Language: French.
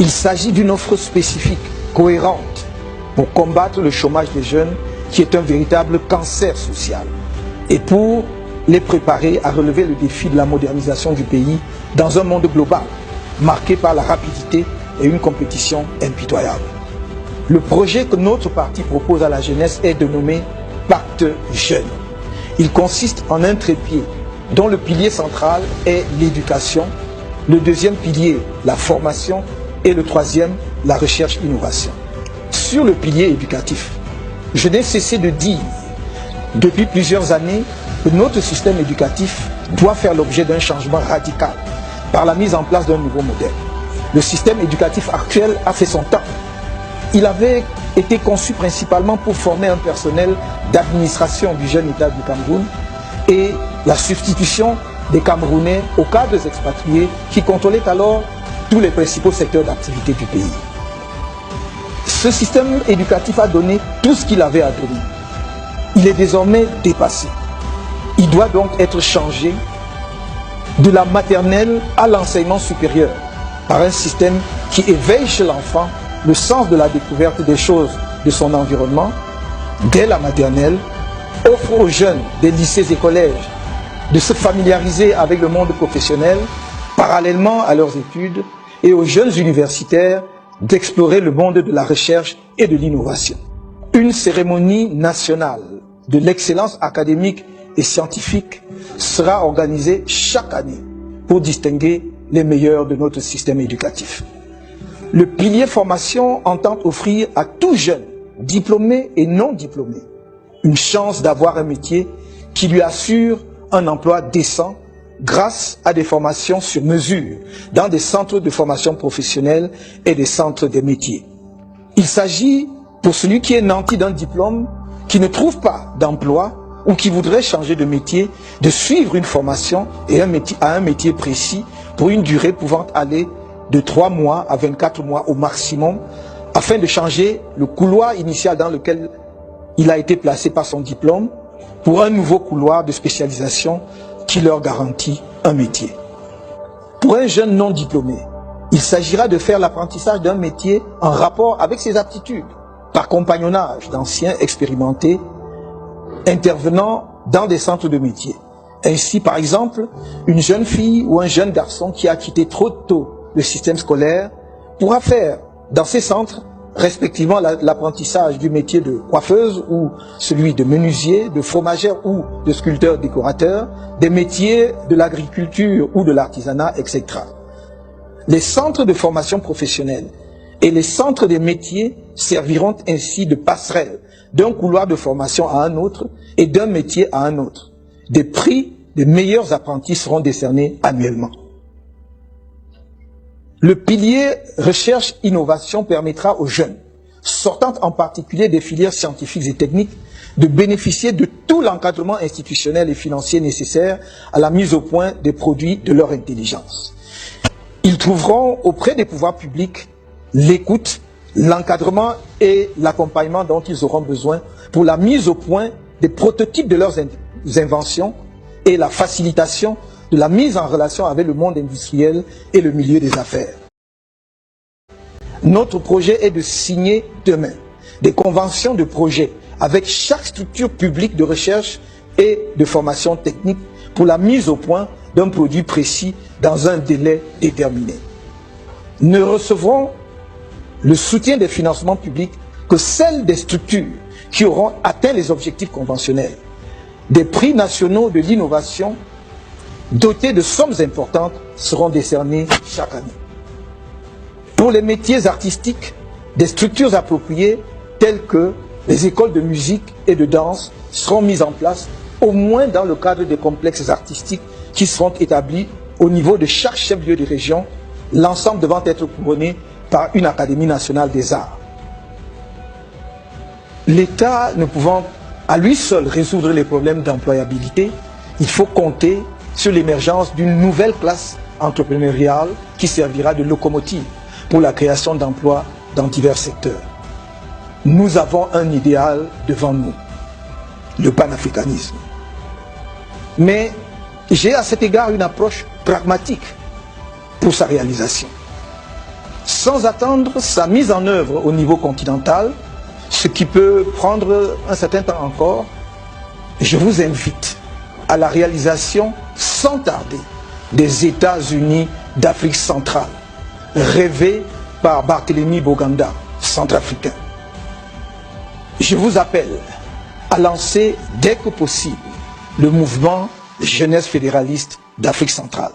Il s'agit d'une offre spécifique, cohérente, pour combattre le chômage des jeunes, qui est un véritable cancer social, et pour les préparer à relever le défi de la modernisation du pays dans un monde global, marqué par la rapidité et une compétition impitoyable. Le projet que notre parti propose à la jeunesse est dénommé Pacte Jeune. Il consiste en un trépied dont le pilier central est l'éducation, le deuxième pilier la formation et le troisième la recherche-innovation. Sur le pilier éducatif, je n'ai cessé de dire depuis plusieurs années que notre système éducatif doit faire l'objet d'un changement radical par la mise en place d'un nouveau modèle. Le système éducatif actuel a fait son temps. Il avait été conçu principalement pour former un personnel d'administration du jeune État du Cameroun et la substitution des Camerounais aux cadres expatriés qui contrôlaient alors tous les principaux secteurs d'activité du pays. Ce système éducatif a donné tout ce qu'il avait à donner. Il est désormais dépassé. Il doit donc être changé de la maternelle à l'enseignement supérieur par un système qui éveille chez l'enfant le sens de la découverte des choses de son environnement dès la maternelle, offre aux jeunes des lycées et collèges de se familiariser avec le monde professionnel parallèlement à leurs études et aux jeunes universitaires d'explorer le monde de la recherche et de l'innovation. Une cérémonie nationale de l'excellence académique et scientifique sera organisée chaque année pour distinguer les meilleurs de notre système éducatif. Le pilier formation entend offrir à tout jeune, diplômé et non diplômé, une chance d'avoir un métier qui lui assure un emploi décent grâce à des formations sur mesure dans des centres de formation professionnelle et des centres des métiers. Il s'agit pour celui qui est nanti d'un diplôme, qui ne trouve pas d'emploi ou qui voudrait changer de métier, de suivre une formation et à un métier précis pour une durée pouvant aller de 3 mois à 24 mois au maximum, afin de changer le couloir initial dans lequel il a été placé par son diplôme pour un nouveau couloir de spécialisation qui leur garantit un métier. Pour un jeune non diplômé, il s'agira de faire l'apprentissage d'un métier en rapport avec ses aptitudes, par compagnonnage d'anciens expérimentés intervenant dans des centres de métiers. Ainsi, par exemple, une jeune fille ou un jeune garçon qui a quitté trop tôt le système scolaire pourra faire dans ces centres respectivement l'apprentissage du métier de coiffeuse ou celui de menuisier, de fromagère ou de sculpteur-décorateur, des métiers de l'agriculture ou de l'artisanat, etc. Les centres de formation professionnelle et les centres des métiers serviront ainsi de passerelle d'un couloir de formation à un autre et d'un métier à un autre. Des prix des meilleurs apprentis seront décernés annuellement. Le pilier recherche-innovation permettra aux jeunes, sortant en particulier des filières scientifiques et techniques, de bénéficier de tout l'encadrement institutionnel et financier nécessaire à la mise au point des produits de leur intelligence. Ils trouveront auprès des pouvoirs publics l'écoute, l'encadrement et l'accompagnement dont ils auront besoin pour la mise au point des prototypes de leurs inventions et la facilitation de la mise en relation avec le monde industriel et le milieu des affaires. Notre projet est de signer demain des conventions de projet avec chaque structure publique de recherche et de formation technique pour la mise au point d'un produit précis dans un délai déterminé. Ne recevront le soutien des financements publics que celles des structures qui auront atteint les objectifs conventionnels. Des prix nationaux de l'innovation dotés de sommes importantes seront décernés chaque année. Pour les métiers artistiques, des structures appropriées telles que les écoles de musique et de danse seront mises en place, au moins dans le cadre des complexes artistiques qui seront établis au niveau de chaque chef-lieu de région, l'ensemble devant être couronné par une Académie nationale des arts. L'État ne pouvant à lui seul résoudre les problèmes d'employabilité, il faut compter sur l'émergence d'une nouvelle classe entrepreneuriale qui servira de locomotive pour la création d'emplois dans divers secteurs. Nous avons un idéal devant nous, le panafricanisme. Mais j'ai à cet égard une approche pragmatique pour sa réalisation. sans attendre sa mise en œuvre au niveau continental, ce qui peut prendre un certain temps encore, je vous invite à la réalisation sans tarder des États-Unis d'Afrique centrale, rêvés par Barthélemy Boganda, centrafricain. Je vous appelle à lancer dès que possible le mouvement Jeunesse fédéraliste d'Afrique centrale.